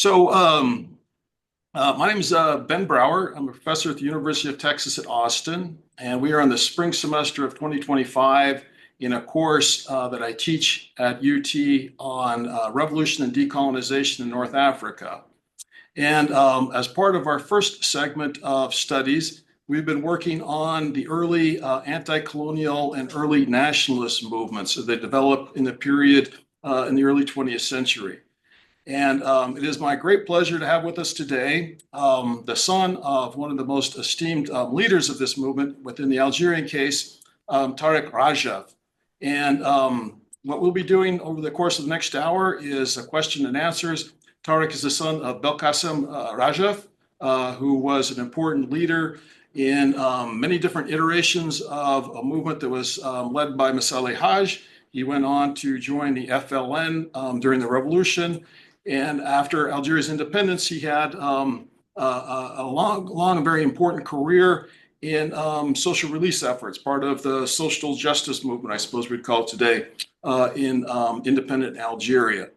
My name is Ben Brower. I'm a professor at the University of Texas at Austin, and we are in the spring semester of 2025 in a course that I teach at UT on revolution and decolonization in North Africa. And as part of our first segment of studies, we've been working on the early anti-colonial and early nationalist movements that developed in the period in the early 20th century. And it is my great pleasure to have with us today the son of one of the most esteemed leaders of this movement within the Algerian case, Tarek Radjef. And what we'll be doing over the course of the next hour is a question and answers. Tarek is the son of Belkacem RADJEF, who was an important leader in many different iterations of a movement that was led by Messali Hadj. He went on to join the FLN during the revolution. And after Algeria's independence, he had a long and very important career in social release efforts, part of the social justice movement, I suppose we'd call it today, in independent Algeria.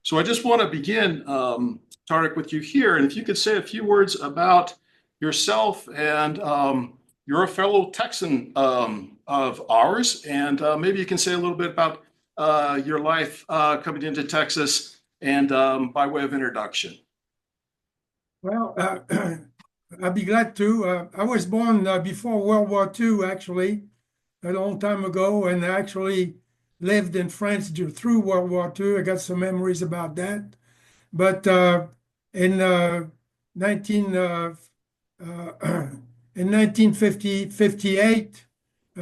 So I just want to begin, Tarek, with you here. And if you could say a few words about yourself, and you're a fellow Texan of ours, and maybe you can say a little bit about your life coming into Texas and by way of introduction. Well, I'd be glad to. I was born before World War II, actually, a long time ago, and I actually lived in France through World War II. I got some memories about that. But in 1958,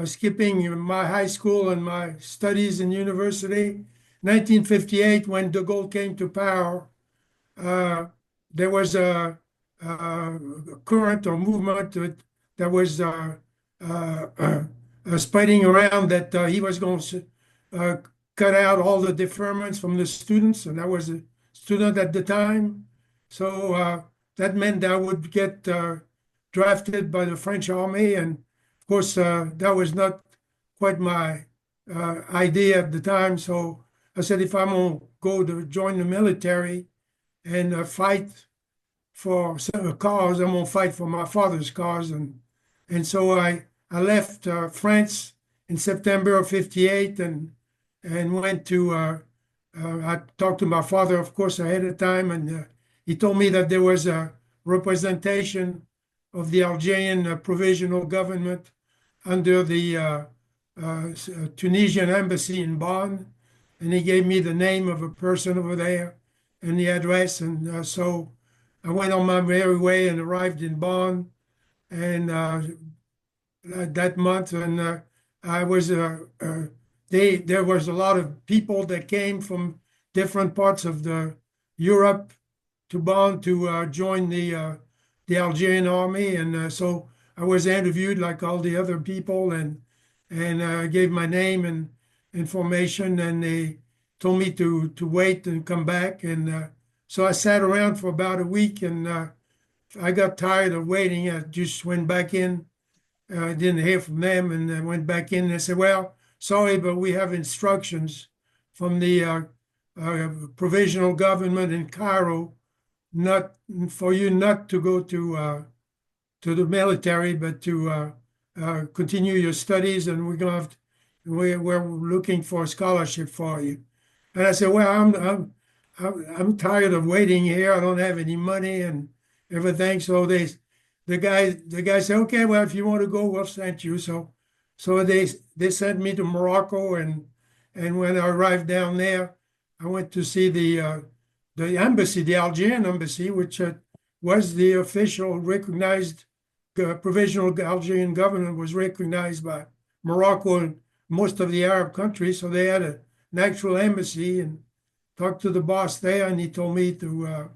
skipping my high school and my studies in university, 1958, when de Gaulle came to power, there was a current or movement that was spreading around that he was going to cut out all the deferments from the students, and I was a student at the time. So that meant that I would get drafted by the French army, and of course that was not quite my idea at the time. So I said, if I'm going to go to join the military and fight for a cause, I'm going to fight for my father's cause. And so I left France in September of 58 and went to, I talked to my father, of course, ahead of time, and he told me that there was a representation of the Algerian provisional government under the Tunisian embassy in Bonn. And he gave me the name of a person over there and the address. And so I went on my merry way and arrived in Bonn and that month. And I was, there was a lot of people that came from different parts of Europe to Bonn to join the Algerian army. And so I was interviewed like all the other people and gave my name and information, and they told me to wait and come back. And so I sat around for about a week, and I got tired of waiting. I just went back in. I didn't hear from them, and I went back in and I said, well, sorry, but we have instructions from the provisional government in Cairo not for you not to go to the military, but to continue your studies, and we're going to have we're looking for a scholarship for you. And I said, well, I'm tired of waiting here. I don't have any money and everything. So the guy said, okay, well, if you want to go, we'll send you. So they sent me to Morocco, and when I arrived down there, I went to see the embassy, the Algerian embassy, which was the official recognized provisional Algerian government, was recognized by Morocco and most of the Arab countries. So they had an actual embassy, and talked to the boss there, and he told me to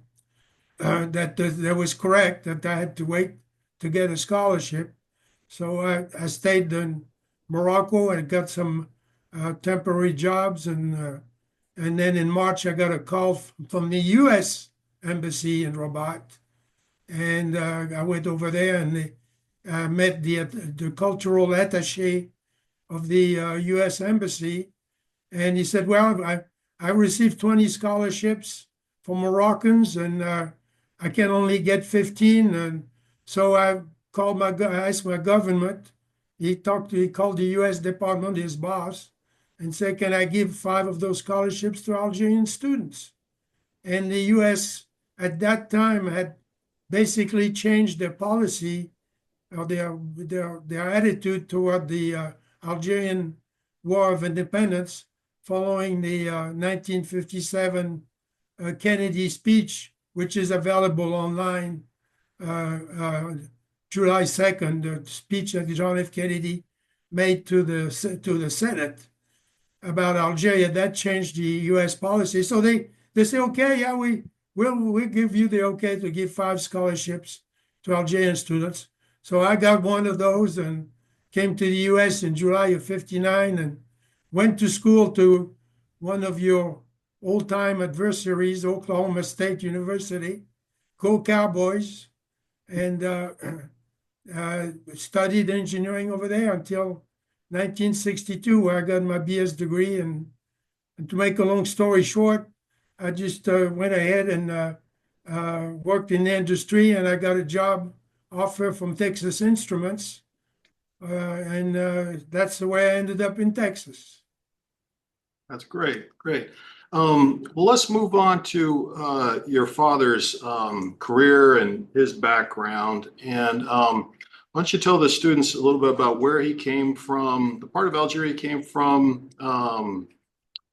that was correct, that I had to wait to get a scholarship. So I stayed in Morocco and got some temporary jobs, and then in March I got a call from the U.S. embassy in Rabat, and I went over there and met the cultural attaché of the U.S. embassy, and he said, well, I received 20 scholarships for Moroccans, and I can only get 15. And so I asked my government. He called the U.S. Department, his boss, and said, "Can I give 5 of those scholarships to Algerian students?" And the U.S. at that time had basically changed their policy or their attitude toward the Algerian War of Independence following the 1957 Kennedy speech, which is available online, July 2nd, the speech that John F. Kennedy made to the Senate about Algeria. That changed the U.S. policy. So they say, okay, yeah, we'll give you the okay to give 5 scholarships to Algerian students. So I got one of those and came to the U.S. in July of '59 and went to school to one of your old-time adversaries, Oklahoma State University. Go Cowboys! And studied engineering over there until 1962, where I got my BS degree. And to make a long story short, I just went ahead and worked in the industry, and I got a job offer from Texas Instruments. And that's the way I ended up in Texas. That's great, great. Well, let's move on to your father's career and his background. And why don't you tell the students a little bit about where he came from, the part of Algeria he came from,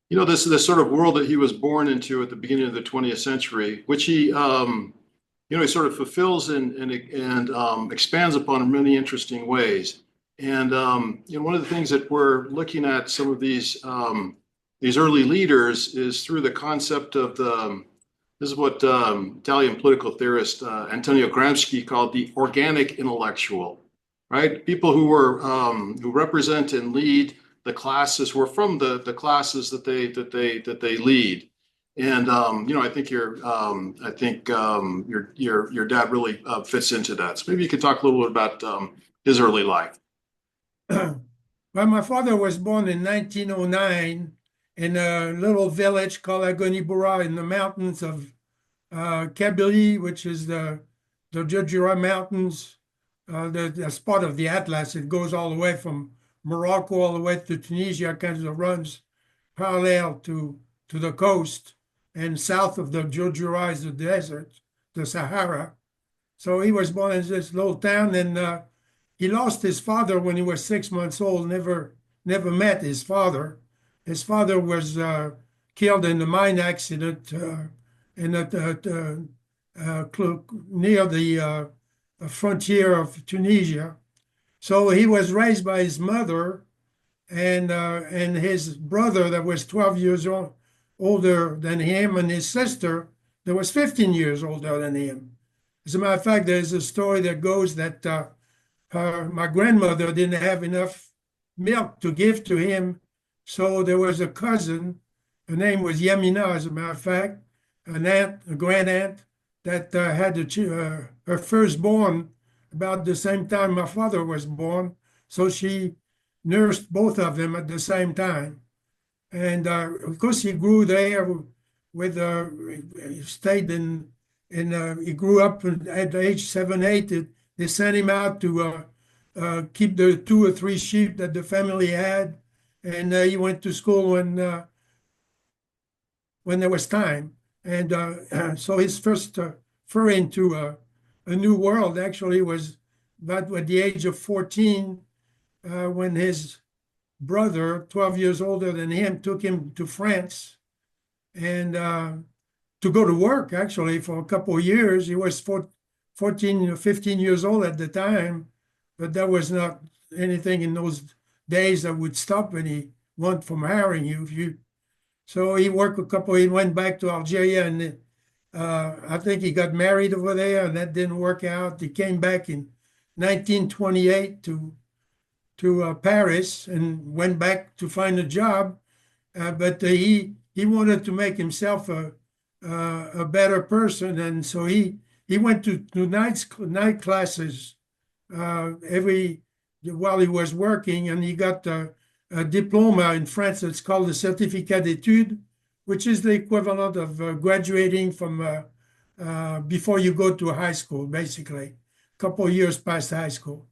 you know, this sort of world that he was born into at the beginning of the 20th century, which he, you know, he sort of fulfills and expands upon in many interesting ways. And you know, one of the things that we're looking at some of these early leaders is through the concept of this is what Italian political theorist Antonio Gramsci called the organic intellectual, right? People who were who represent and lead the classes, who are from the classes that they lead. And you know, I think your dad really fits into that. So maybe you could talk a little bit about his early life. Well, my father was born in 1909 in a little village called Agoniboura in the mountains of Kabylie, which is the Jura Mountains, the spot of the Atlas. It goes all the way from Morocco all the way to Tunisia, kind of runs parallel to the coast, and south of the Jura is the desert, the Sahara. So he was born in this little town, and he lost his father when he was 6 months old, never met his father. His father was killed in a mine accident near the frontier of Tunisia. So he was raised by his mother and his brother that was 12 years older than him, and his sister that was 15 years older than him. As a matter of fact, there's a story that goes that my grandmother didn't have enough milk to give to him. So there was a cousin, her name was Yamina, as a matter of fact, an aunt, a grand aunt, that had her firstborn about the same time my father was born. So she nursed both of them at the same time. And of course, he grew there with, he stayed he grew up at age 7, 8. They sent him out to keep the 2 or 3 sheep that the family had. And he went to school when there was time. And so his first foray into a new world actually was about at the age of 14 when his brother, 12 years older than him, took him to France and to go to work actually for a couple of years. He was 14 or 15 years old at the time, but that was not anything in those days that would stop anyone from hiring you. So he worked he went back to Algeria, and I think he got married over there, and that didn't work out. He came back in 1928 to Paris and went back to find a job, but he wanted to make himself a better person, and so he went to night classes while he was working, and he got a diploma in France. It's called the Certificat d'études, which is the equivalent of graduating from before you go to high school, basically, a couple of years past high school.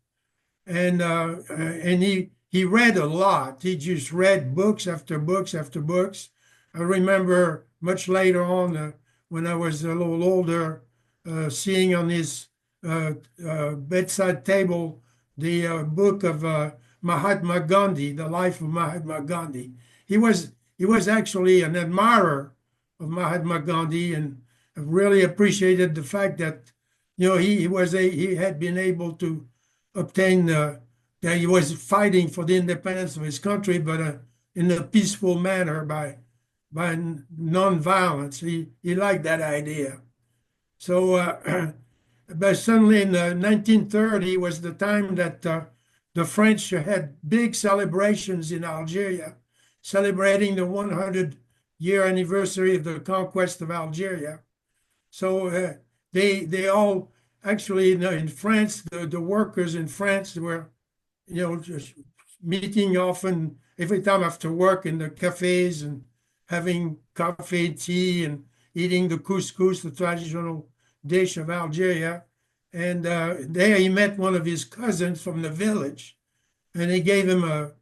And he read a lot. He just read books after books after books. I remember much later on when I was a little older, seeing on his bedside table the book of Mahatma Gandhi, the life of Mahatma Gandhi. He was actually an admirer of Mahatma Gandhi and really appreciated the fact that he had been able to obtain that he was fighting for the independence of his country, but in a peaceful manner by non-violence. He liked that idea. So, but suddenly in 1930 was the time that the French had big celebrations in Algeria, celebrating the 100-year anniversary of the conquest of Algeria. So they all actually in France, the workers in France were, just meeting often every time after work in the cafes and having coffee, tea, and eating the couscous, the traditional dish of Algeria. And there he met one of his cousins from the village, and he gave him a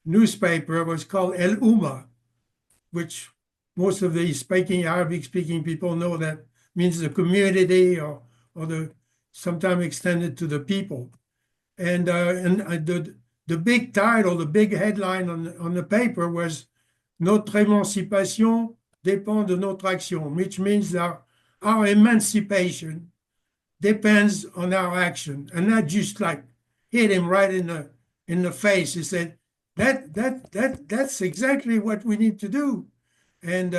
newspaper. It was called El Umma, which most of the Arabic-speaking people know that means the community or sometimes extended to the people. And the big title, the big headline on the paper was Notre émancipation dépend de notre action, which means that our emancipation depends on our action. And that just like hit him right in the face. He said, that's exactly what we need to do. And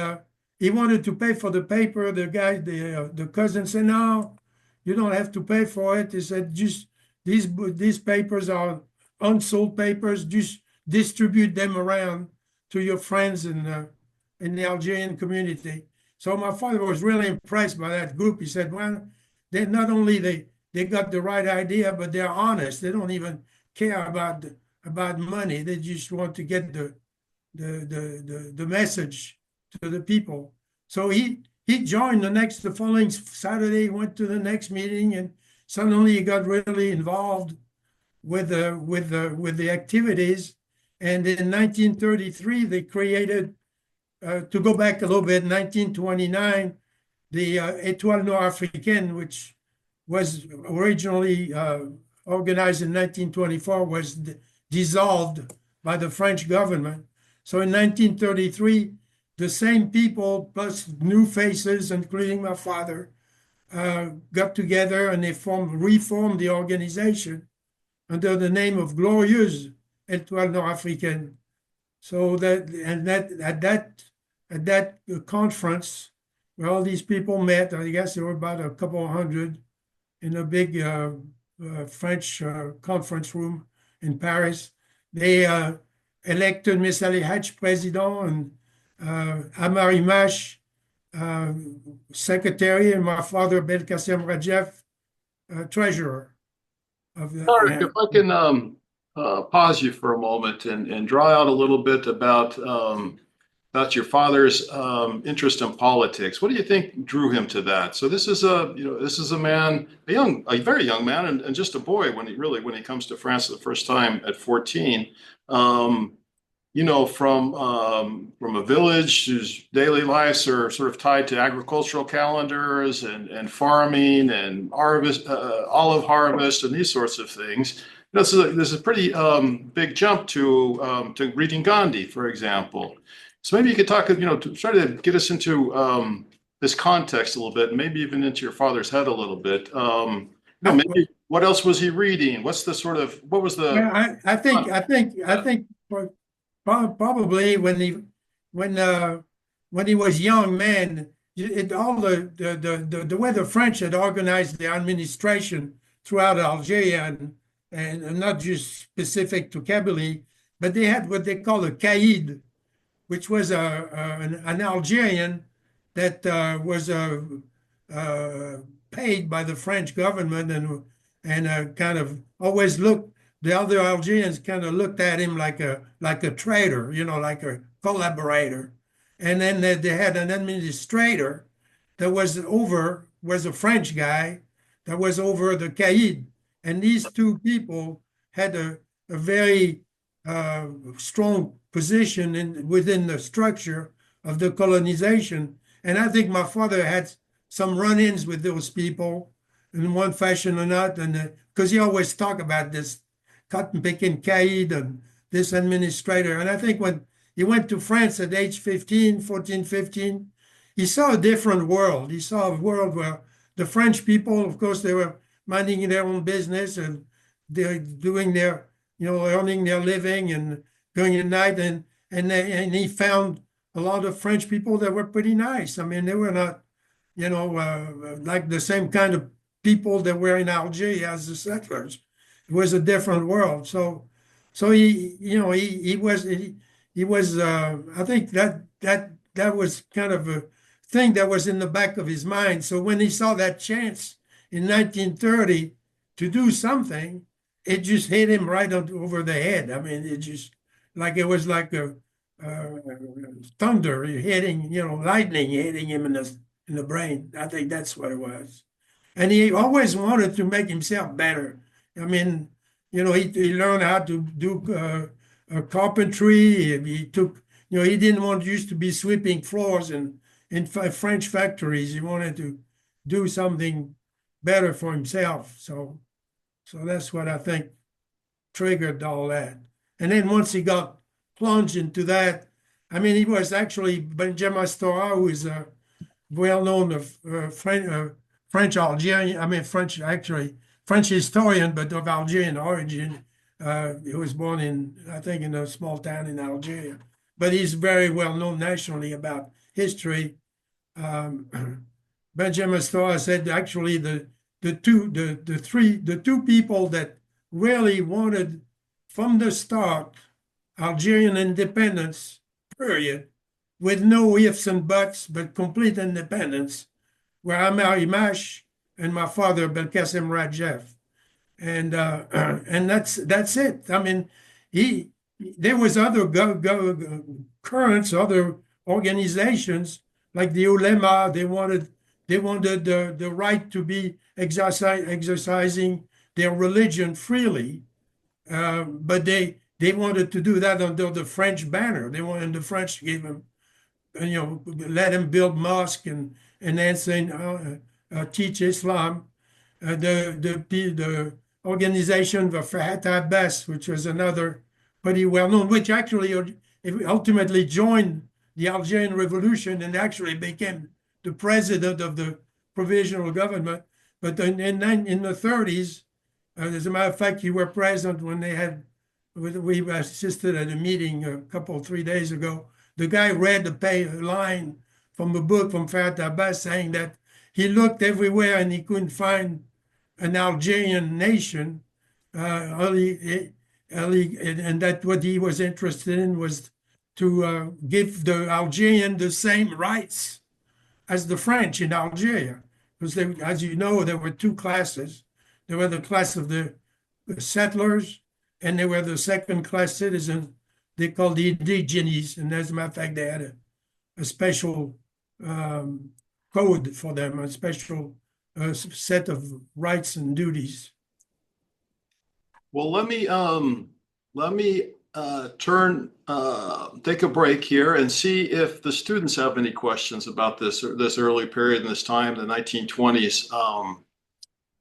he wanted to pay for the paper. The cousin said, no, you don't have to pay for it. He said, just these papers are unsold papers. Just distribute them around to your friends in the Algerian community. So my father was really impressed by that group. He said, well, they not only they got the right idea, but they're honest. They don't even care about money. They just want to get the message to the people. So he joined the following Saturday. He went to the next meeting, and suddenly he got really involved with the activities. And in 1933, they created, to go back a little bit, 1929, the Étoile Noire Africaine, which was originally organized in 1924, was dissolved by the French government. So in 1933, the same people plus new faces, including my father, got together and they reformed the organization under the name of Glorieuse Étoile Noire Africaine. So at that conference where all these people met, I guess there were about a couple hundred in a big French conference room in Paris. They elected Messali Hadj president and Amari Mash secretary, and my father Belkacem RADJEF treasurer of the. Tarek, if I can pause you for a moment and draw out a little bit about your father's interest in politics. What do you think drew him to that? So this is a man, a very young man, and just a boy when he comes to France the first time at 14. From a village whose daily lives are sort of tied to agricultural calendars and farming and harvest, olive harvest, and these sorts of things. This is a pretty big jump to reading Gandhi, for example. So maybe you could talk, to try to get us into this context a little bit, and maybe even into your father's head a little bit. Maybe what else was he reading? What was the? Yeah, I think probably when he was young man, all the way the French had organized the administration throughout Algeria and not just specific to Kabylie, but they had what they call a caïd, which was an Algerian that was paid by the French government and kind of always looked the other Algerians kind of looked at him like a traitor, like a collaborator. And then they had an administrator that was a French guy that was over the caid. And these two people had a very strong position within the structure of the colonization. And I think my father had some run-ins with those people in one fashion or another, and because he always talked about this cotton-picking caid and this administrator. And I think when he went to France at age 15, 14, 15, he saw a different world. He saw a world where the French people, of course, they were minding their own business and they're doing their, earning their living and going at night. And he found a lot of French people that were pretty nice. I mean, they were not, like the same kind of people that were in Algiers as the settlers. It was a different world. So he was. I think that was kind of a thing that was in the back of his mind. So when he saw that chance in 1930 to do something, it just hit him right over the head. I mean, it was like a thunder hitting, lightning hitting him in the brain. I think that's what it was. And he always wanted to make himself better. I mean, he learned how to do carpentry. He took, he didn't want used to be sweeping floors in French factories. He wanted to do something better for himself. So that's what I think triggered all that. And then once he got plunged into that, I mean, he was actually Benjamin Stora, who is a well-known French Algerian, French historian, but of Algerian origin. He was born I think, in a small town in Algeria. But he's very well known nationally about history. Benjamin Stora said actually the two people that really wanted from the start Algerian independence, period, with no ifs and buts, but complete independence, were Amar Imash and my father, Belkacem RADJEF. And that's it. I mean, there was other currents, other organizations like the ulema. They wanted the right to be exercising their religion freely, but they wanted to do that under the French banner. They wanted the French to give them, let them build mosque and then teach Islam. The organization of Farhat Abbas, which was another pretty well known, which actually ultimately joined the Algerian Revolution and actually became the president of the provisional government. But in the 30s, as a matter of fact, you were present when we assisted at a meeting 3 days ago. The guy read a line from a book from Farhat Abbas saying that he looked everywhere and he couldn't find an Algerian nation. And that what he was interested in was to give the Algerian the same rights as the French in Algeria. Because as you know, there were two classes. There were the class of the settlers, and there were the second-class citizens they called the indigenes. And as a matter of fact, they had a special code for them, a special set of rights and duties. Well, let me take a break here and see if the students have any questions about this early period in this time, the 1920s,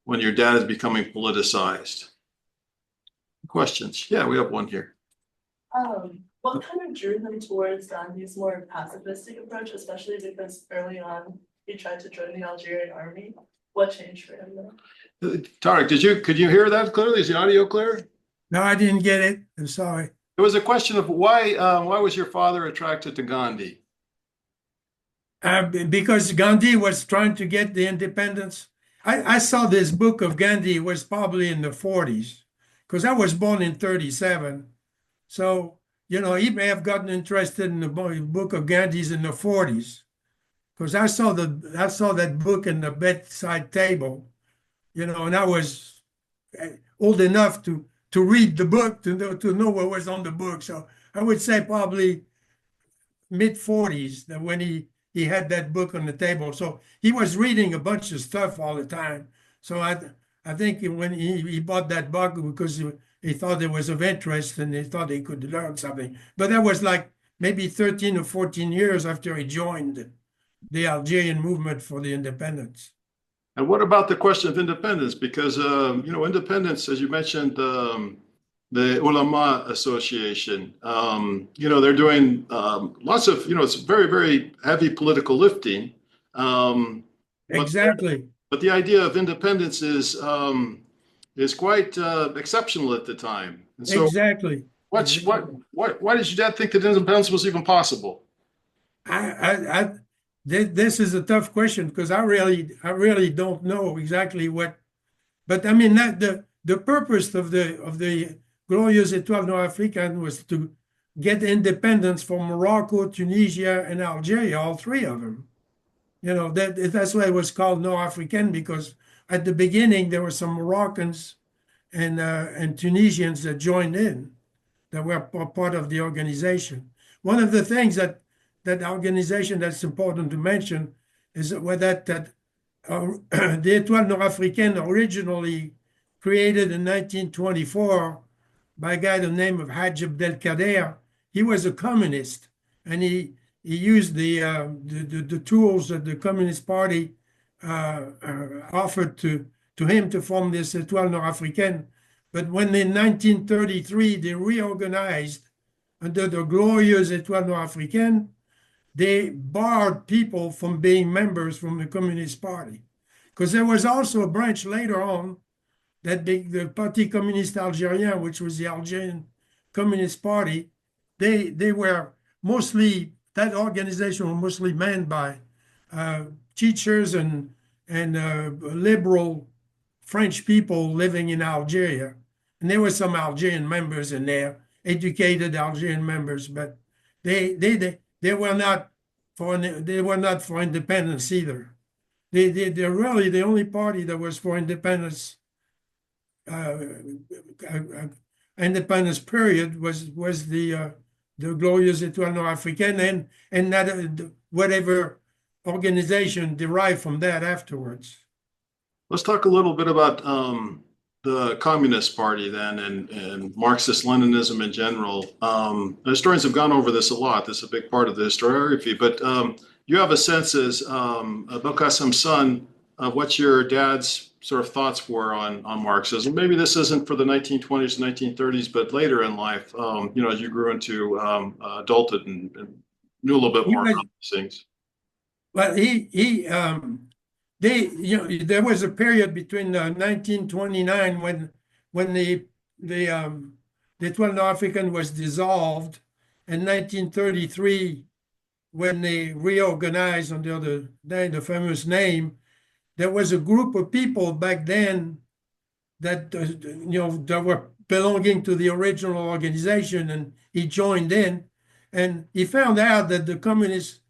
when your dad is becoming politicized. Questions? Yeah, we have one here. What kind of drew him towards his more pacifistic approach, especially because early on he tried to join the Algerian army? What changed for him though? Tarek, could you hear that clearly? Is the audio clear? No, I didn't get it. I'm sorry. It was a question of why was your father attracted to Gandhi? Because Gandhi was trying to get the independence. I saw this book of Gandhi was probably in the 40s, because I was born in 37. So, he may have gotten interested in the book of Gandhi's in the 40s, because I saw that book in the bedside table, and I was old enough to to read the book, to know what was on the book. So I would say probably mid-40s that when he had that book on the table. So he was reading a bunch of stuff all the time. So I think when he bought that book because he thought it was of interest and he thought he could learn something. But that was like maybe 13 or 14 years after he joined the Algerian movement for the independence. And what about the question of independence? Because, you know, independence, as you mentioned, the Ulama Association, you know, they're doing lots of, you know, it's very, very heavy political lifting. Exactly. But the idea of independence is quite exceptional at the time. And so Exactly. why did your dad think that independence was even possible? This is a tough question because I really don't know exactly what, but I mean that the purpose of the Glorieuses Étoiles Nord-Africaines was to get independence from Morocco, Tunisia, and Algeria, all three of them. You know, that's why it was called Nord-Africaine, because at the beginning there were some Moroccans and Tunisians that joined in, that were part of the organization. One of the things that organization that's important to mention is that the Étoile Nord-Africaine originally created in 1924 by a guy the name of Hadj Belkacem. He was a communist, and he used the tools that the Communist Party offered to him to form this Étoile Nord-Africaine. But when in 1933 they reorganized under the Glorieuses Étoiles Nord-Africaines, they barred people from being members from the Communist Party. Because there was also a branch later on that the Parti Communiste Algérien, which was the Algerian Communist Party, they were mostly, that organization was mostly manned by teachers and liberal French people living in Algeria. And there were some Algerian members in there, educated Algerian members, but they were not for independence either. They're really the only party that was for independence. Independence period was the Glorieuses Étoiles Nord-Africaines and that whatever organization derived from that afterwards. Let's talk a little bit about the Communist Party then and Marxist-Leninism in general. Historians have gone over this a lot. This is a big part of the historiography, but you have a sense as Belkacem's son of what your dad's sort of thoughts were on Marxism. Maybe this isn't for the 1920s and 1930s, but later in life, you know, as you grew into adulthood and knew a little bit more about these things. Well, you know, there was a period between 1929 when the Étoile Nord-Africaine was dissolved, and 1933 when they reorganized under the famous name. There was a group of people back then that you know, that were belonging to the original organization, and he joined in, and he found out that the Communist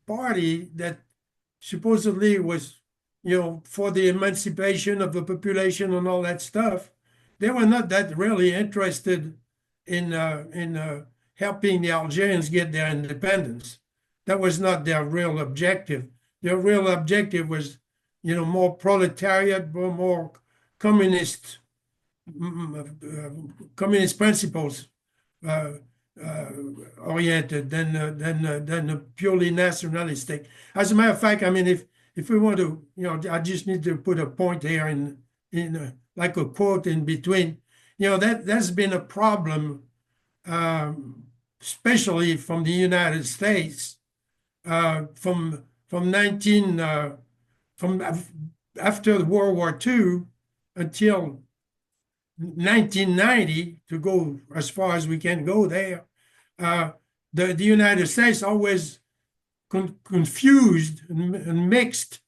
Party that supposedly was, you know, for the emancipation of the population and all that stuff, they were not that really interested in helping the Algerians get their independence. That was not their real objective. Their real objective was, you know, more proletariat, more communist principles oriented than the purely nationalistic. As a matter of fact, I mean, if we want to, you know, I just need to put a point here in like a quote in between. You know, that's been a problem, especially from the United States, from after World War II until 1990, to go as far as we can go there. The United States always confused and mixed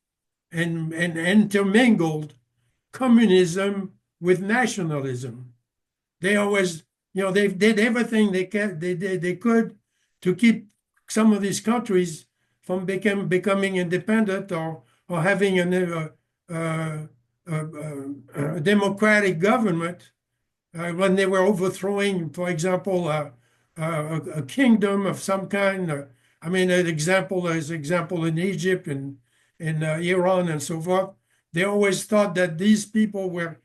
and intermingled communism with nationalism. They always, you know, they did everything they could to keep some of these countries from becoming independent or having a democratic government, when they were overthrowing, for example, a kingdom of some kind. I mean, an example is example in Egypt and in Iran and so forth. They always thought that these people were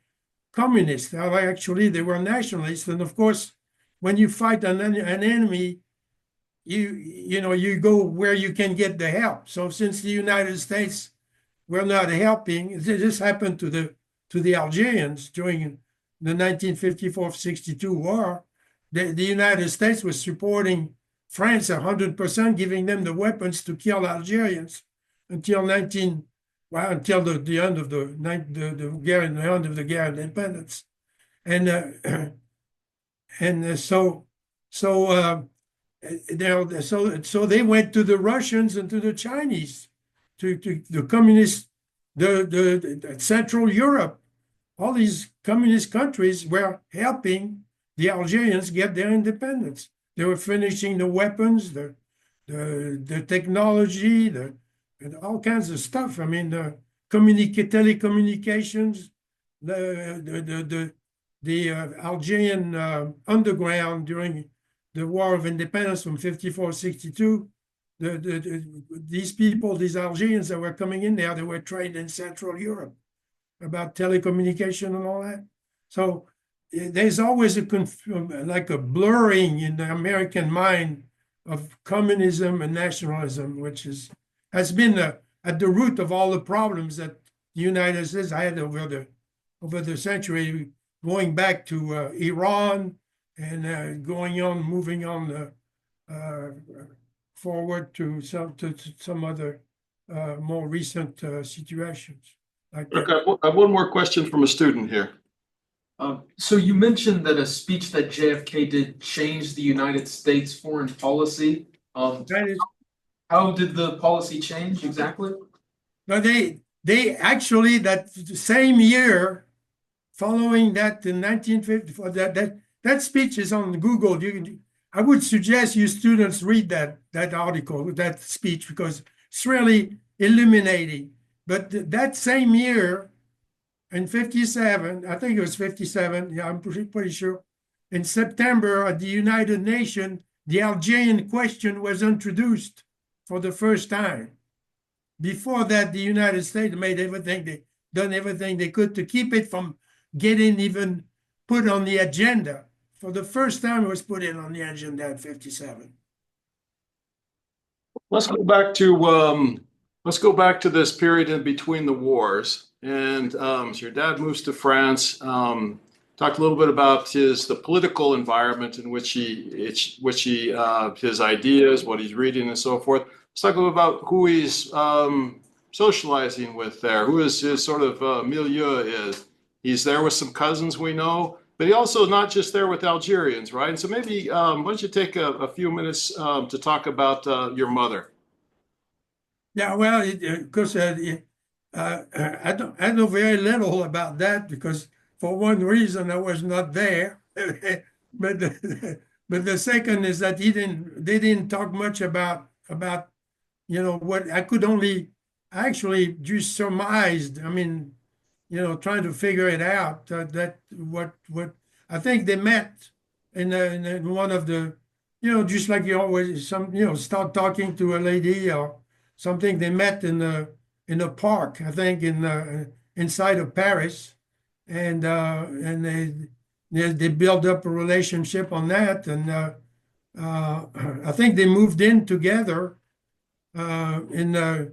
communists. Actually, they were nationalists. And of course, when you fight an enemy, you go where you can get the help. So since the United States were not helping, this happened to the Algerians during the 1954-62 war. The United States was supporting France 100%, giving them the weapons to kill Algerians until the end of the end of the Guerre of Independence, and so they went to the Russians and to the Chinese, to the communists, the Central Europe. All these communist countries were helping the Algerians get their independence. They were finishing the weapons, the technology, and all kinds of stuff. I mean, the telecommunications, the Algerian underground during the War of Independence from 54-62. These people, these Algerians that were coming in there, they were trained in Central Europe about telecommunication and all that. So there's always like a blurring in the American mind of communism and nationalism, which has been at the root of all the problems that the United States had over the century, going back to Iran and moving on forward to some other more recent situations. Okay, I have one more question from a student here. So you mentioned that a speech that JFK did changed the United States foreign policy. How did the policy change exactly? No, they actually, that same year, following that in 1954, that speech is on Google. I would suggest you students read that article, that speech, because it's really illuminating. But that same year, in 57, I think it was 57, yeah, I'm pretty sure, in September at the United Nations, the Algerian question was introduced for the first time. Before that, the United States done everything they could to keep it from getting even put on the agenda. For the first time, it was put in on the agenda in 57. Let's go back to this period in between the wars. And so your dad moves to France. Talk a little bit about the political environment in which his ideas, what he's reading, and so forth. Let's talk a little about who he's socializing with there, who his sort of milieu is. He's there with some cousins we know, but he also not just there with Algerians, right? And so maybe why don't you take a few minutes to talk about your mother? Yeah, well, because I know very little about that, because for one reason I was not there, but the second is that they didn't talk much about what I could only actually just surmised. I mean, trying to figure it out. That what I think they met in one of the, just like you always start talking to a lady or something. They met in a park, I think, inside of Paris, and they built up a relationship on that, and I think they moved in together in the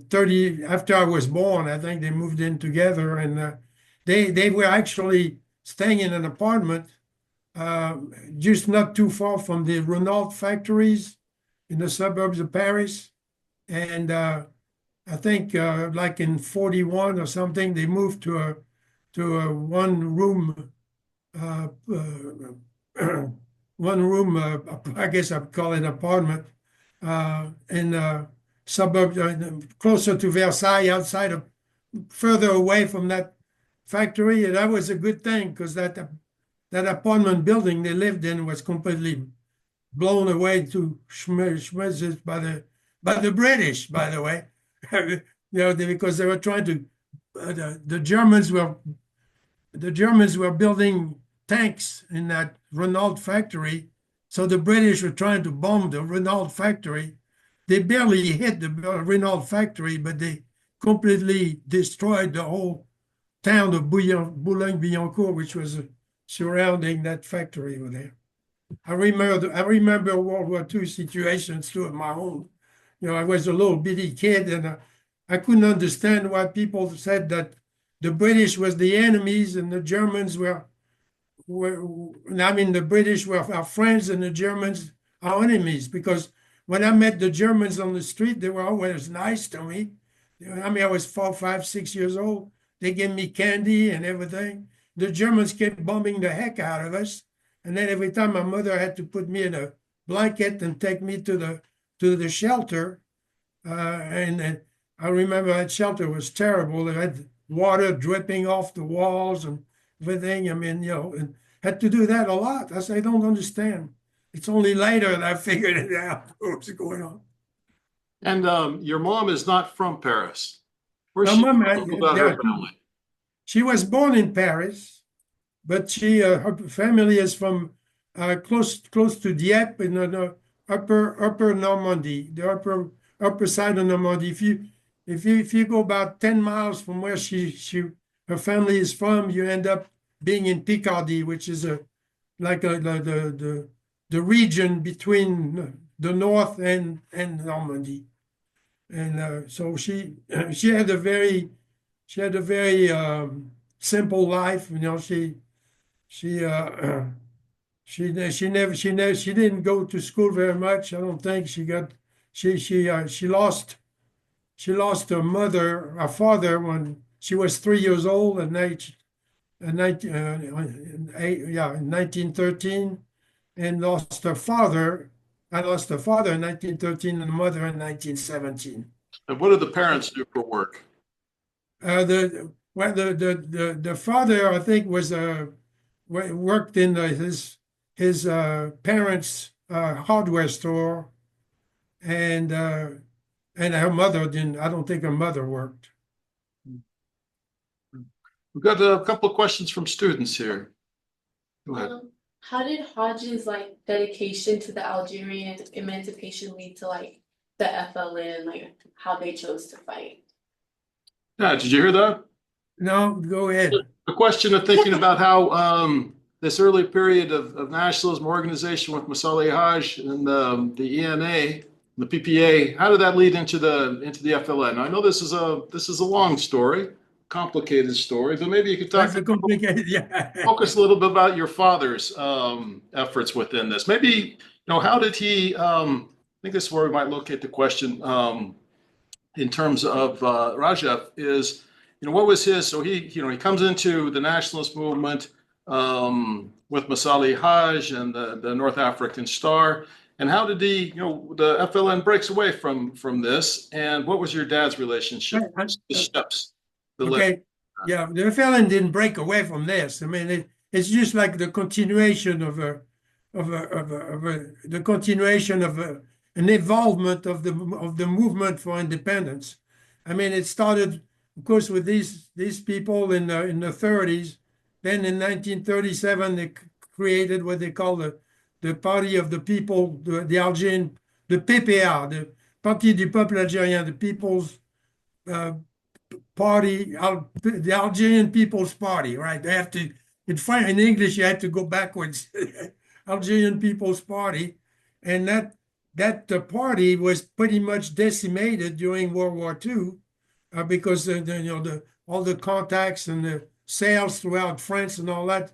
30 after I was born. I think they moved in together, and they were actually staying in an apartment just not too far from the Renault factories in the suburbs of Paris. And I think like in 41 or something, they moved to a one room, I guess I'd call it apartment, in suburb closer to Versailles, further away from that factory. And that was a good thing, because that apartment building they lived in was completely blown away to schmizzes by the British, by the way. Because they were trying to, the Germans were the Germans were building tanks in that Renault factory. So the British were trying to bomb the Renault factory. They barely hit the Renault factory, but they completely destroyed the whole town of Boulogne-Billancourt, which was surrounding that factory over there. I remember World War II situations too of my own. I was a little bitty kid, and I couldn't understand why people said that the British was the enemies and the Germans were the British were our friends and the Germans our enemies. Because when I met the Germans on the street, they were always nice to me. I was 4, 5, 6 years old. They gave me candy and everything. The Germans kept bombing the heck out of us. And then every time my mother had to put me in a blanket and take me to the shelter. And I remember that shelter was terrible. It had water dripping off the walls and everything. And had to do that a lot. I said, I don't understand. It's only later that I figured it out what was going on. And your mom is not from Paris. My Where's she mom, about her family? she was born in Paris, but her family is from close to Dieppe in the upper Normandy, the upper side of Normandy. If you go about 10 miles from where her family is from, you end up being in Picardy, which is the region between the north and Normandy. And so she had a very simple life. She didn't go to school very much. I don't think she lost her father when she was 3 years old in 1913, and lost her father. I lost her father in 1913 and the mother in 1917. And what do the parents do for work? The father, I think, worked in his parents' hardware store, and her mother didn't. I don't think her mother worked. We've got a couple of questions from students here. Go ahead. How did Hadj's dedication to the Algerian emancipation lead to the FLN, how they chose to fight? Yeah, did you hear that? No, go ahead. The question of thinking about how this early period of nationalism organization with Messali Hadj and the ENA, the PPA, how did that lead into the FLN? Now, I know this is a long story, complicated story, but maybe you could talk. That's complicated, yeah. Focus a little bit about your father's efforts within this. Maybe, how did he? I think this is where we might locate the question in terms of Radjef is, what was his? So he comes into the nationalist movement with Messali Hadj and the North African Star. And how did the FLN breaks away from this? And what was your dad's relationship? The steps. Okay. Yeah, the FLN didn't break away from this. It's just like the continuation of an evolvement of the movement for independence. It started, of course, with these people in the 30s. Then in 1937, they created what they call the Party of the People, the Algerian, the PPA, the Parti du Peuple Algérien, the People's Party, the Algerian People's Party, right? They have to, in English, you have to go backwards. Algerian People's Party, and that party was pretty much decimated during World War II because all the contacts and the sales throughout France and all that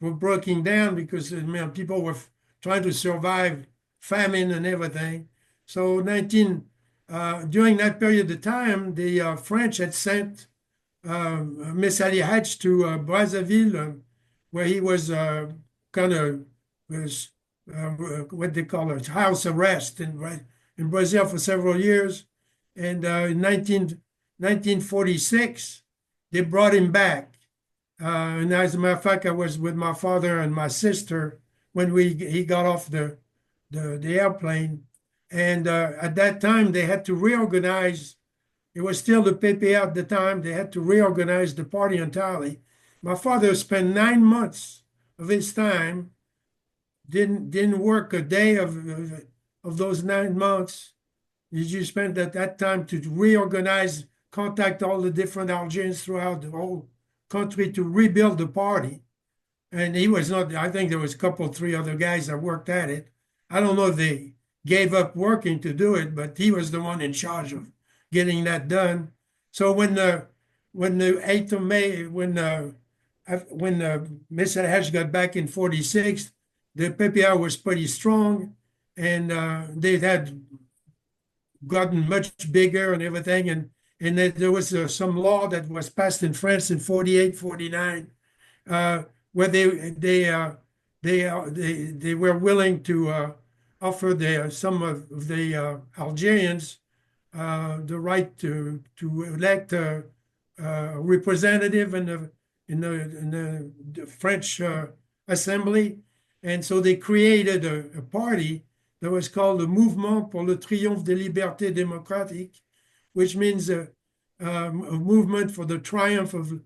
were breaking down because people were trying to survive famine and everything. So during that period of time, the French had sent Messali Hadj to Brazzaville, where he was what they call it, house arrest in Brazil for several years. And in 1946, they brought him back. And as a matter of fact, I was with my father and my sister when he got off the airplane. And at that time, they had to reorganize. It was still the PPA at the time. They had to reorganize the party entirely. My father spent 9 months of his time, didn't work a day of those 9 months. He just spent at that time to reorganize, contact all the different Algerians throughout the whole country to rebuild the party. And he was not, I think there was a couple, three other guys that worked at it. I don't know if they gave up working to do it, but he was the one in charge of getting that done. So when the 8th of May, when Messali Hadj got back in 46, the PPR was pretty strong, and they had gotten much bigger and everything. And there was some law that was passed in France in 48, 49, where they were willing to offer some of the Algerians the right to elect a representative in the French Assembly. And so they created a party that was called the Mouvement pour le Triomphe des Libertés Démocratiques, which means a movement for the triumph of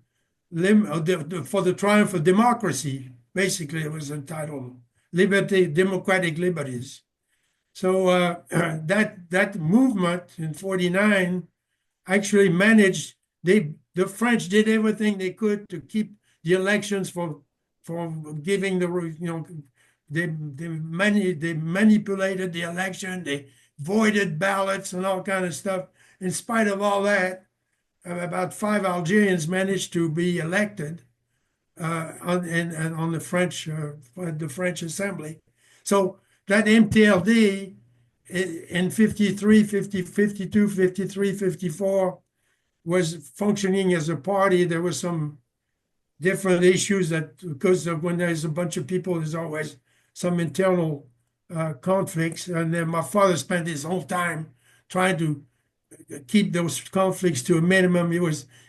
democracy. Basically, it was entitled Liberté, Democratic Liberties. So that movement in 49 actually managed. The French did everything they could to keep the elections for giving they manipulated the election. They voided ballots and all kind of stuff. In spite of all that, about 5 Algerians managed to be elected on the French Assembly. So that MTLD in 53, 50, 52, 53, 54 was functioning as a party. There was some different issues because when there's a bunch of people, there's always some internal conflicts. And then my father spent his whole time trying to keep those conflicts to a minimum.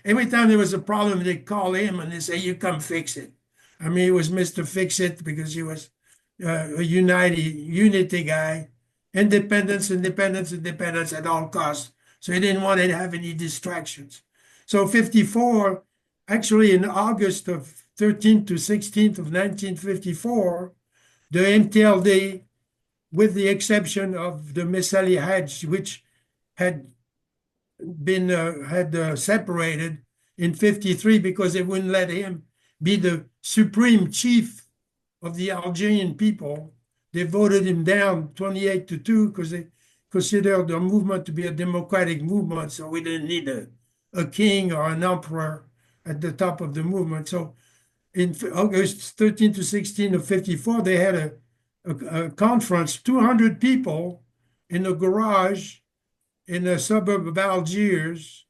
Every time there was a problem, they'd call him and they'd say, "You come fix it." I mean, he was Mr. Fix It because he was a unity guy. Independence at all costs. So he didn't want to have any distractions. So 54, actually in August of 13th to 16th of 1954, the MTLD, with the exception of the Messali Hadj, which had been separated in 53 because they wouldn't let him be the supreme chief of the Algerian people. They voted him down 28-2 because they considered the movement to be a democratic movement, so we didn't need a king or an emperor at the top of the movement. So in August 13 to 16 of 54, they had a conference, 200 people in a garage in the suburb of Algiers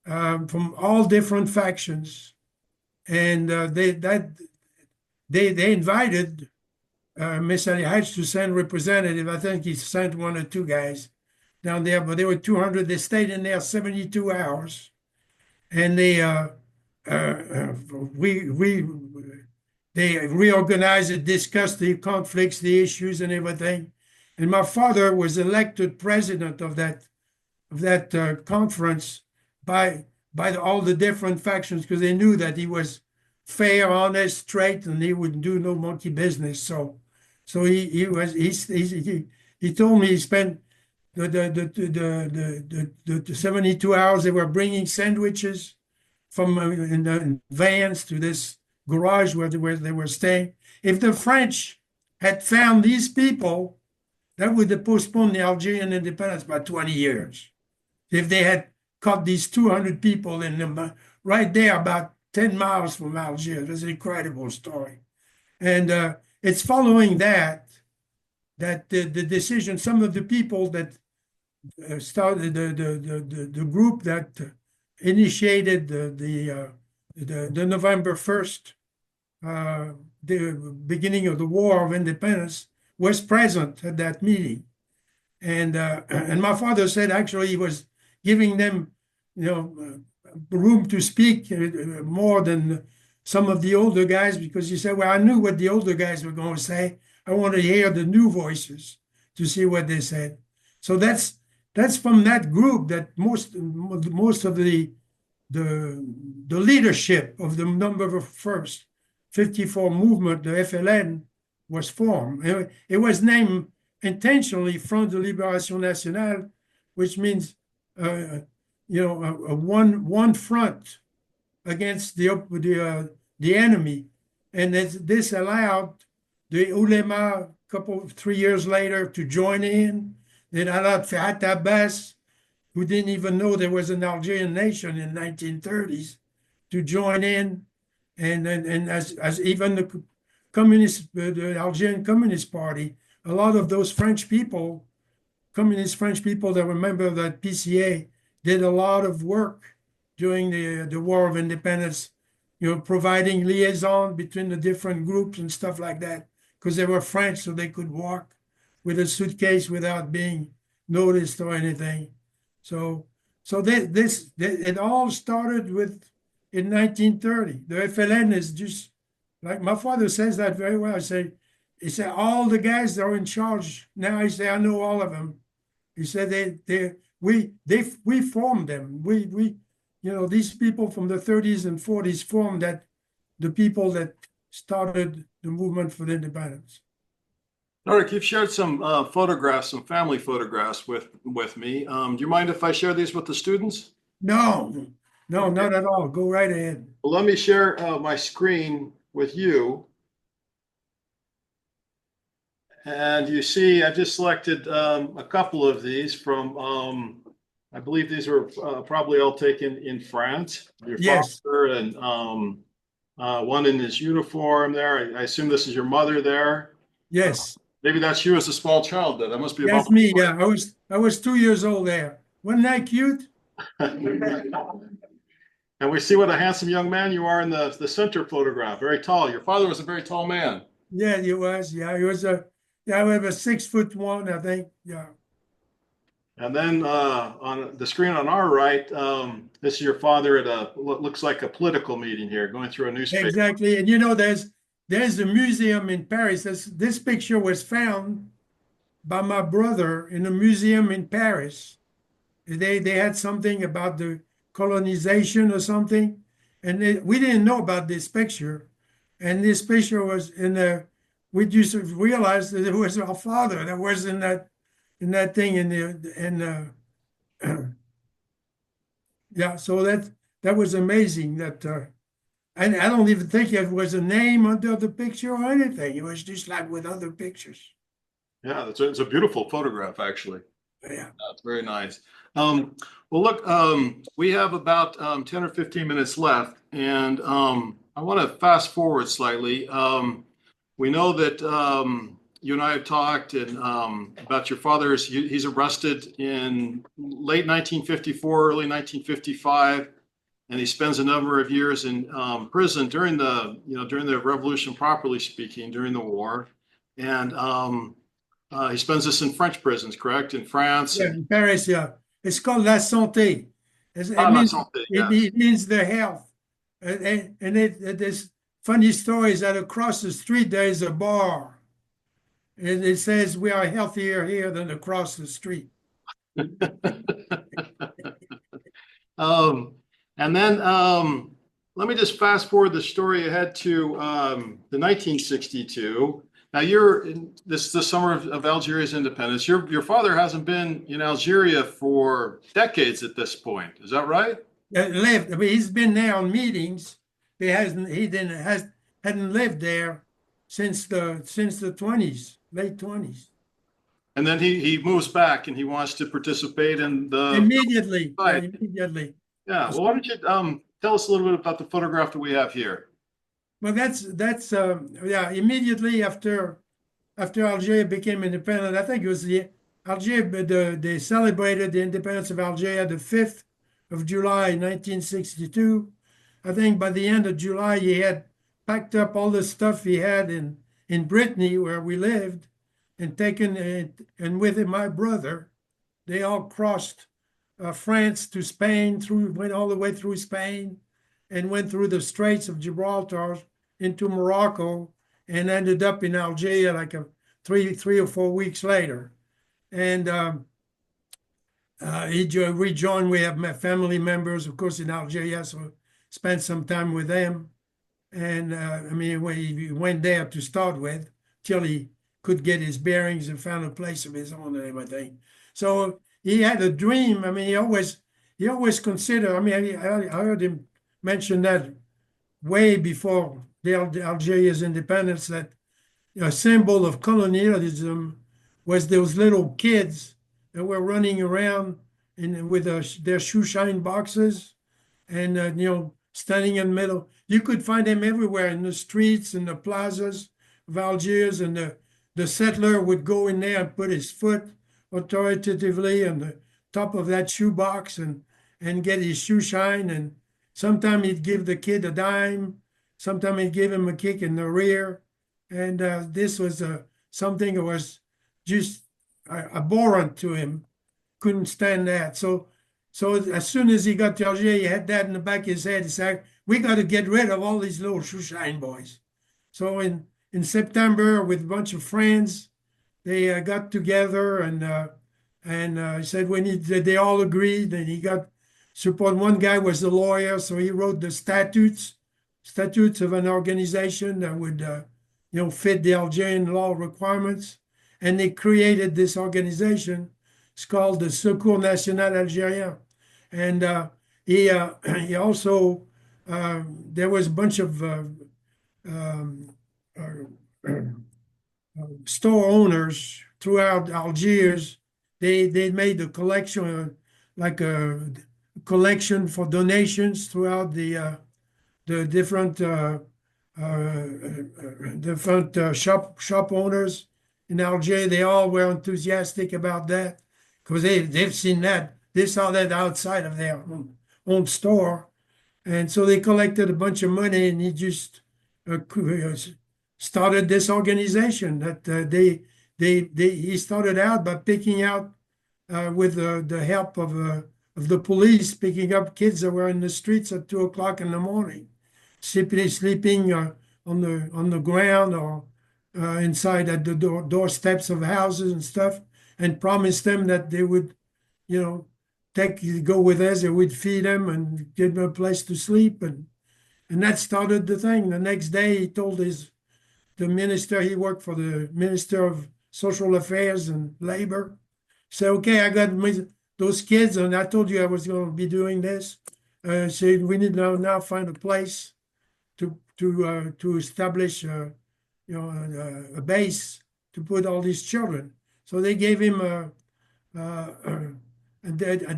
from all different factions. And they invited Messali Hadj to send representative. I think he sent 1 or 2 guys down there, but there were 200. They stayed in there 72 hours, and they reorganized it, discussed the conflicts, the issues, and everything. And my father was elected president of that conference by all the different factions because they knew that he was fair, honest, straight, and he wouldn't do no monkey business. So he told me he spent the 72 hours. They were bringing sandwiches from in vans to this garage where they were staying. If the French had found these people, that would have postponed the Algerian independence by 20 years. If they had caught these 200 people in them right there about 10 miles from Algiers. It's an incredible story. And it's following that the decision, some of the people that started the group that initiated the November 1st, the beginning of the War of Independence, was present at that meeting. And my father said actually he was giving them, room to speak more than some of the older guys, because he said, well, I knew what the older guys were going to say. I want to hear the new voices to see what they said. So that's from that group that most of the the leadership of the number of first 54 movement, the FLN, was formed. It was named intentionally Front de Libération Nationale, which means a one front against the enemy, and this allowed the ulema 3 years later to join in. Then allowed Fiat Abbas, who didn't even know there was an Algerian nation in 1930s, to join in, and as even the the Algerian Communist Party, a lot of those French people, communist French people that were members of that PCA, did a lot of work during the War of Independence, providing liaison between the different groups and stuff like that, because they were French, so they could walk with a suitcase without being noticed or anything. So it all started in 1930. The FLN is just, like my father says that very well. He said all the guys that are in charge now. He said I know all of them. He said we formed them. We these people from the 30s and 40s formed the people that started the movement for the independence. Tarek, you've shared some photographs, some family photographs with me. Do you mind if I share these with the students? No, not at all. Go right ahead. Well, let me share my screen with you. And you see, I just selected a couple of these from, I believe these were probably all taken in France. Your Yes. father and one in his uniform there. I assume this is your mother there. Yes. Maybe that's you as a small child. That must be That's about me. Yeah, I was 2 years old there. Wasn't that cute? And we see what a handsome young man you are in the center photograph. Very tall. Your father was a very tall man. Yeah, he was. Yeah, he was I was 6'1", I think. Yeah. And then on the screen on our right, this is your father at what looks like a political meeting here, going through a newspaper. Exactly. And there's a museum in Paris. This picture was found by my brother in a museum in Paris. They had something about the colonization or something, and we didn't know about this picture. And this picture was we just realized that it was our father that was in that thing yeah. So that was amazing. That and I don't even think it was a name under the picture or anything. It was just like with other pictures. Yeah, it's a beautiful photograph, actually. Yeah, it's very nice. Well, look, we have about 10 or 15 minutes left, and I want to fast forward slightly. We know that you and I have talked about your father. He's arrested in late 1954, early 1955, and he spends a number of years in prison during the revolution, properly speaking, during the war, and he spends this in French prisons, correct? In France. Yeah, in Paris, yeah. It's called La Santé. It means the health. And there's funny stories that across the street there is a bar. And it says we are healthier here than across the street. And then let me just fast forward the story ahead to the 1962. Now this is the summer of Algeria's independence. Your father hasn't been in Algeria for decades at this point. Is that right? Lived. I mean, he's been there on meetings. He hadn't lived there since the 20s, late 20s. And then he moves back and he wants to participate in the immediately. Yeah, immediately. Yeah. Well, why don't you tell us a little bit about the photograph that we have here? Well, that's immediately after Algeria became independent. I think it was they celebrated the independence of Algeria the 5th of July 1962. I think by the end of July he had packed up all the stuff he had in Brittany where we lived and taken it, and with him my brother, they all crossed France to Spain, went all the way through Spain and went through the Straits of Gibraltar into Morocco and ended up in Algeria like 3 or 4 weeks later. And rejoined. We have my family members, of course, in Algeria, so spent some time with them. And I mean, he went there to start with till he could get his bearings and found a place of his own and everything. So he had a dream. I mean, he always considered. I mean, I heard him mention that way before the Algeria's independence, that a symbol of colonialism was those little kids that were running around with their shoe shine boxes and standing in the middle. You could find them everywhere in the streets and the plazas of Algiers, and the settler would go in there and put his foot authoritatively on the top of that shoe box and get his shoe shine. And sometimes he'd give the kid a dime, sometimes he'd give him a kick in the rear. And this was something that was just abhorrent to him. Couldn't stand that. So as soon as he got to Algiers, he had that in the back of his head. He said, "We got to get rid of all these little shoeshine boys." So in September, with a bunch of friends, they got together and he said they all agreed, and he got support. One guy was a lawyer, so he wrote the statutes of an organization that would fit the Algerian law requirements, and they created this organization. It's called the Secours National Algérien, and he also there was a bunch of store owners throughout Algiers. They made a collection, like a collection for donations throughout the different shop owners in Algiers. They all were enthusiastic about that because they've seen that. They saw that outside of their own store. And so they collected a bunch of money, and he just started this organization that he started out by picking out with the help of the police, picking up kids that were in the streets at 2 o'clock in the morning, sleeping on the ground or inside at the doorsteps of houses and stuff, and promised them that they would, go with us. They would feed them and give them a place to sleep, and that started the thing. The next day, he told the minister. He worked for the Minister of Social Affairs and Labor. Said, "Okay, I got those kids, and I told you I was going to be doing this. Said we need to now find a place to establish a base to put all these children." So they gave him a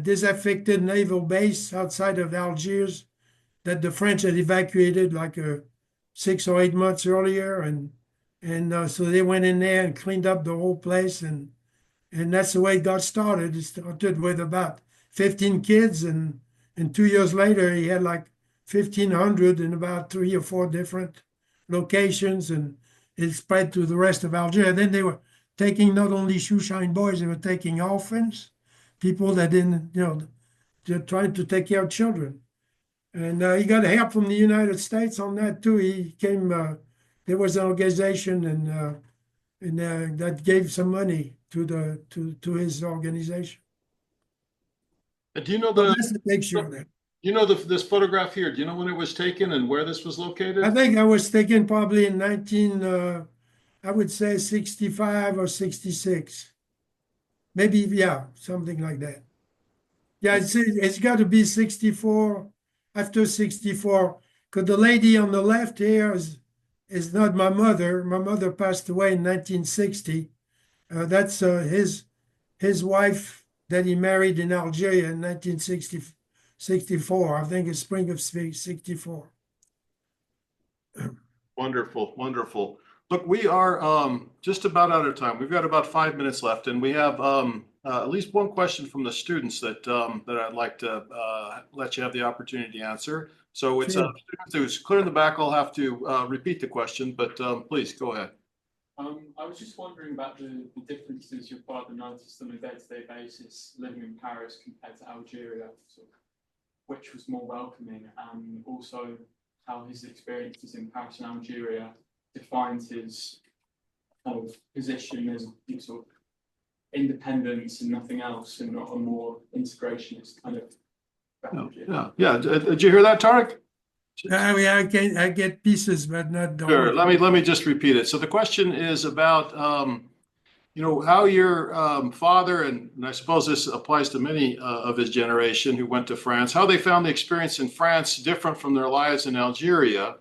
disaffected naval base outside of Algiers that the French had evacuated like 6 or 8 months earlier, and so they went in there and cleaned up the whole place, and that's the way it got started. It started with about 15 kids, and 2 years later, he had like 1,500 in about 3 or 4 different locations, and it spread to the rest of Algeria. Then they were taking not only shoeshine boys, they were taking orphans, people that didn't, they're trying to take care of children. And he got help from the United States on that too. He came, there was an organization and that gave some money to his organization. Do you know That's the picture there. this photograph here? Do you know when it was taken and where this was located? I think I was taken probably in I would say 65 or 66. Maybe, yeah, something like that. Yeah, it's got to be 64, after 64, because the lady on the left here is not my mother. My mother passed away in 1960. That's his wife that he married in Algeria in 1964. I think it's spring of 64. Wonderful, wonderful. Look, we are just about out of time. We've got about 5 minutes left, and we have at least one question from the students that I'd like to let you have the opportunity to answer. So it's Sure. Student who's clear in the back. I'll have to repeat the question, but please go ahead. I was just wondering about the differences your father noticed on a day-to-day basis living in Paris compared to Algeria, sort of, which was more welcoming, and also how his experiences in Paris and Algeria defined his kind of position as sort of independence and nothing else, and not a more integrationist kind of strategy. Yeah. Did you hear that, Tarek? I mean, I get pieces, but not the Sure. whole. Let me just repeat it. So the question is about how your father, and I suppose this applies to many of his generation who went to France, how they found the experience in France different from their lives in Algeria,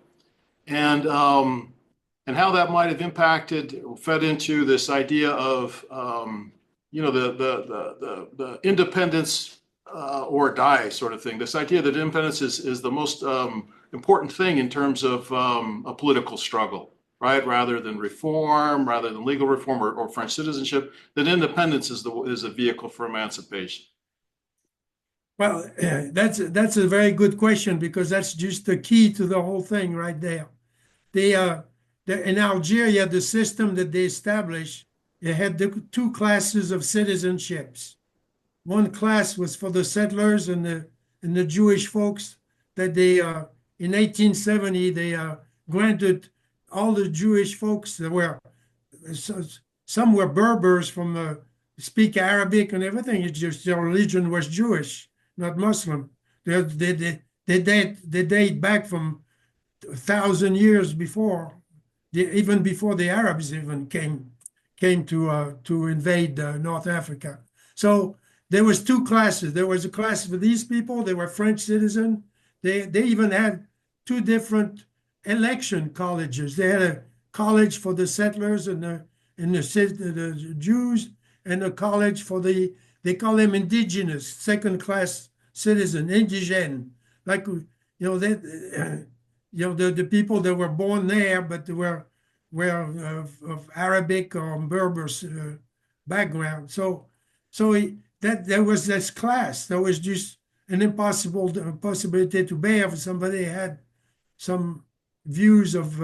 and how that might have impacted or fed into this idea of the independence or die sort of thing. This idea that independence is the most important thing in terms of a political struggle. Right, rather than reform, rather than legal reform or French citizenship, that independence is a vehicle for emancipation. Well, that's a very good question, because that's just the key to the whole thing right there. In Algeria, the system that they established, it had the two classes of citizenships. One class was for the settlers and the Jewish folks that they in 1870 they granted all the Jewish folks that were, some were Berbers from speak Arabic and everything. It's just their religion was Jewish, not Muslim. They date back from 1,000 years before, even before the Arabs even came to invade North Africa. So there was two classes. There was a class for these people. They were French citizens. They even had two different election colleges. They had a college for the settlers and the Jews, and a college for they call them indigenous, second class citizen, indigène, like the people that were born there but they were of Arabic or Berber background. So there was this class. There was just an impossibility to bear if somebody had some views of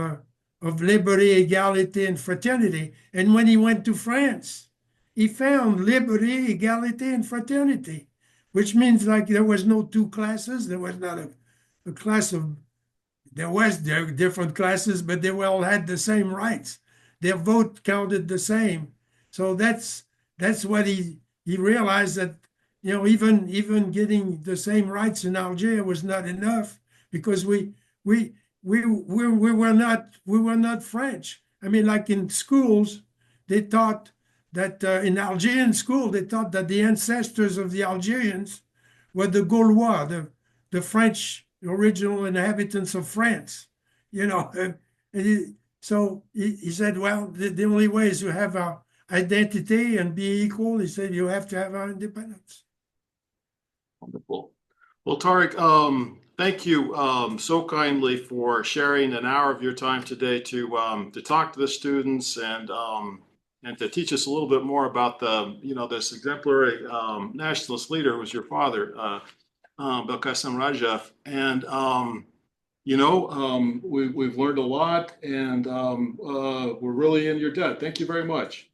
liberty, equality, and fraternity. And when he went to France, he found liberty, equality, and fraternity, which means like there was no two classes. There was not a class of, there were different classes, but they all had the same rights. Their vote counted the same. So that's what he realized, that even getting the same rights in Algeria was not enough, because we were not French. I mean, like in schools, they taught that in Algerian school, they taught that the ancestors of the Algerians were the Gaulois, the French original inhabitants of France. So he said, well, the only way is to have our identity and be equal. He said, you have to have our independence. Wonderful. Well, Tarek, thank you so kindly for sharing an hour of your time today to talk to the students and to teach us a little bit more about this exemplary nationalist leader who was your father, Belkacem RADJEF. And we've learned a lot, and we're really in your debt. Thank you very much.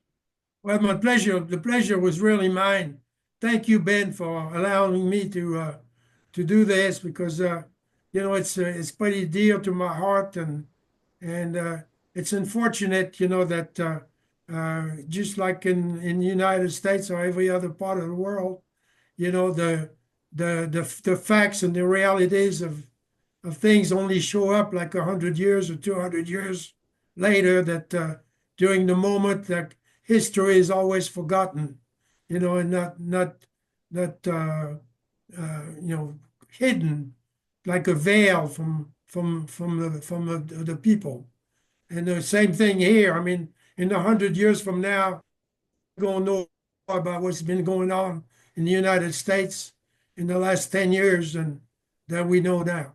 Well, my pleasure. The pleasure was really mine. Thank you, Ben, for allowing me to do this, because it's pretty dear to my heart, and it's unfortunate that just like in the United States or every other part of the world, the facts and the realities of things only show up like 100 years or 200 years later, that during the moment that history is always forgotten, and not hidden like a veil from the people. And the same thing here. I mean, in 100 years from now, we're going to know about what's been going on in the United States in the last 10 years and that we know now.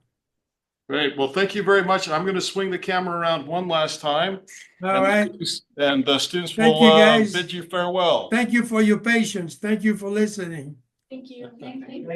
Great. Well, thank you very much. I'm going to swing the camera around one last time. All right. And the students Thank will you, guys. bid you farewell. Thank you for your patience. Thank you for listening. Thank you. Thank you.